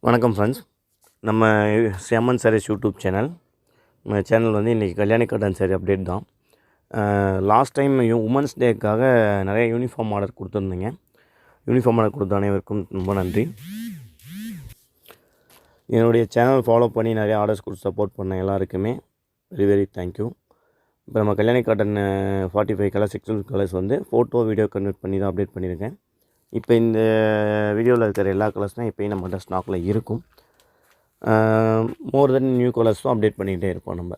வணக்கம் ஃப்ரெண்ட்ஸ். நம்ம சியாமன் saris YouTube channel. நம்ம சேனல் வந்து இன்றைக்கி கல்யாணி காட்டன் சாரீ அப்டேட் தான். லாஸ்ட் டைம் உமன்ஸ் டேக்காக நிறைய யூனிஃபார்ம் ஆர்டர் கொடுத்துருந்தீங்க. யூனிஃபார்ம் ஆர்டர் கொடுத்த அனைவருக்கும் ரொம்ப நன்றி. என்னுடைய சேனல் ஃபாலோ பண்ணி நிறைய ஆர்டர்ஸ் கொடுத்து சப்போர்ட் பண்ண எல்லாருக்குமே வெரி வெரி தேங்க்யூ. இப்போ நம்ம கல்யாணி காட்டன் 45 கலர்ஸ் 6 கலர்ஸ் வந்து ஃபோட்டோ வீடியோ கன்வெர்ட் பண்ணி தான் அப்டேட் பண்ணியிருக்கேன். இப்போ இந்த வீடியோவில் இருக்கிற எல்லா கலர்ஸ்னால் இப்போயும் நம்மகிட்ட ஸ்டாக்கில் இருக்கும். மோர் தென் நியூ கலர்ஸும் அப்டேட் பண்ணிக்கிட்டே இருப்போம். நம்ம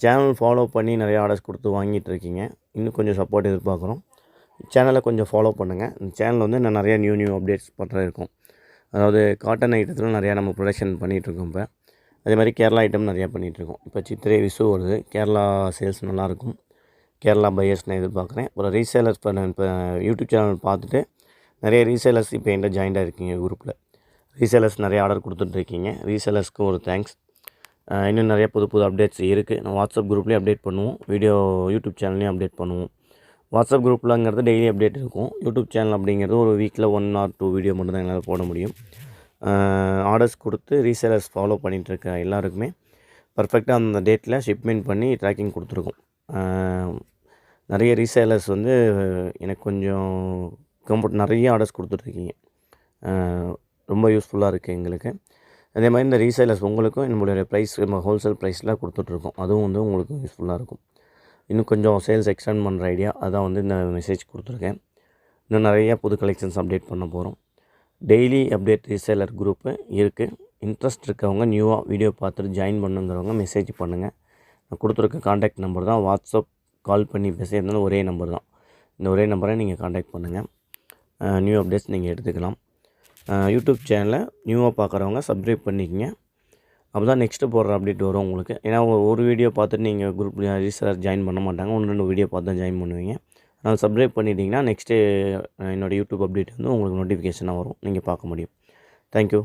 சேனல் ஃபாலோ பண்ணி நிறைய ஆர்டர்ஸ் கொடுத்து வாங்கிட்டு இருக்கீங்க. இன்னும் கொஞ்சம் சப்போர்ட் எதிர்பார்க்குறோம். சேனலை கொஞ்சம் ஃபாலோ பண்ணுங்கள். இந்த சேனல் வந்து நான் நிறையா நியூ அப்டேட்ஸ் இருக்கும். அதாவது காட்டன் ஐட்டத்தில் நிறையா நம்ம ப்ரொடக்ஷன் பண்ணிகிட்ருக்கோம். இப்போ அதே மாதிரி கேரளா ஐட்டம் நிறையா பண்ணிகிட்ருக்கோம். இப்போ சித்திரை விசு வருது. கேரளா சேல்ஸ் நல்லாயிருக்கும். கேரளா பையர்ஸ் நான் எதிர்பார்க்குறேன். ஒரு ரீசேலர்ஸ் இப்போ யூடியூப் சேனல் பார்த்துட்டு நிறைய ரீசேலர்ஸ் இப்போ என்கிட்ட ஜாயின்டாக இருக்கீங்க. குரூப்பில் ரீசேலர்ஸ் நிறைய ஆர்டர் கொடுத்துட்ருக்கீங்க. ரீசேலர்ஸ்க்கு ஒரு தேங்க்ஸ். இன்னும் நிறைய புது அப்டேட்ஸ் இருக்குது. நான் வாட்ஸ்அப் குரூப்லேயும் அப்டேட் பண்ணுவோம். யூடியூப் சேனல்லையும் அப்டேட் பண்ணுவோம். வாட்ஸ்அப் குரூப்லங்கிறது டெய்லி அப்டேட் இருக்கும். யூடியூப் சேனல் அப்படிங்கிறது ஒரு வீக்கில் 1 or 2 வீடியோ மட்டும் தான் என்னால் போட முடியும். ஆர்டர்ஸ் கொடுத்து ரீசேலர்ஸ் ஃபாலோ பண்ணிகிட்ருக்க எல்லாருக்குமே பர்ஃபெக்டாக அந்த டேட்டில் ஷிப்மெண்ட் பண்ணி ட்ராக்கிங் கொடுத்துருக்கோம். நிறைய ரீசேலர்ஸ் வந்து எனக்கு கொஞ்சம் நிறைய ஆர்டர்ஸ் கொடுத்துட்ருக்கீங்க. ரொம்ப யூஸ்ஃபுல்லாக இருக்குது எங்களுக்கு. அதே மாதிரி இந்த ரீசேலர்ஸ் உங்களுக்கும் நம்மளுடைய ப்ரைஸ் நம்ம ஹோல்சேல் ப்ரைஸில் கொடுத்துட்ருக்கோம். அதுவும் வந்து உங்களுக்கு யூஸ்ஃபுல்லாக இருக்கும். இன்னும் கொஞ்சம் சேல்ஸ் எக்ஸ்டெண்ட் பண்ணுற ஐடியா அதான் வந்து இந்த மெசேஜ் கொடுத்துருக்கேன். இன்னும் நிறையா புது கலெக்ஷன்ஸ் அப்டேட் பண்ண போகிறோம். டெய்லி அப்டேட் ரீசேலர் குரூப்பு இருக்குது. இன்ட்ரெஸ்ட் இருக்கவங்க நியூவாக வீடியோ பார்த்துட்டு ஜாயின் பண்ணுங்கிறவங்க மெசேஜ் பண்ணுங்கள். நான் கொடுத்துருக்க காண்டாக்ட் நம்பர் தான். வாட்ஸ்அப் கால் பண்ணி பேசுகிறதுனால ஒரே நம்பர் தான். இந்த ஒரே நம்பரை நீங்கள் காண்டாக்ட் பண்ணுங்கள். நியூ அப்டேட்ஸ் நீங்கள் எடுத்துக்கலாம். யூடியூப் சேனலை நியூவாக பார்க்குறவங்க சப்ஸ்கிரைப் பண்ணிக்கங்க. அப்போ தான் நெக்ஸ்ட்டு போடுற அப்டேட் வரும் உங்களுக்கு. ஏன்னா ஒரு வீடியோ பார்த்துட்டு நீங்கள் குரூப் ரீசேலர் ஜாயின் பண்ண மாட்டாங்க. 1-2 வீடியோ பார்த்து தான் ஜாயின் பண்ணுவீங்க. அதனால் சப்ஸ்கிரைப் பண்ணிட்டீங்கன்னா நெக்ஸ்ட்டு என்னோடய யூடியூப் அப்டேட் வந்து உங்களுக்கு நோட்டிஃபிகேஷனாக வரும். நீங்கள் பார்க்க முடியும். தேங்க்யூ.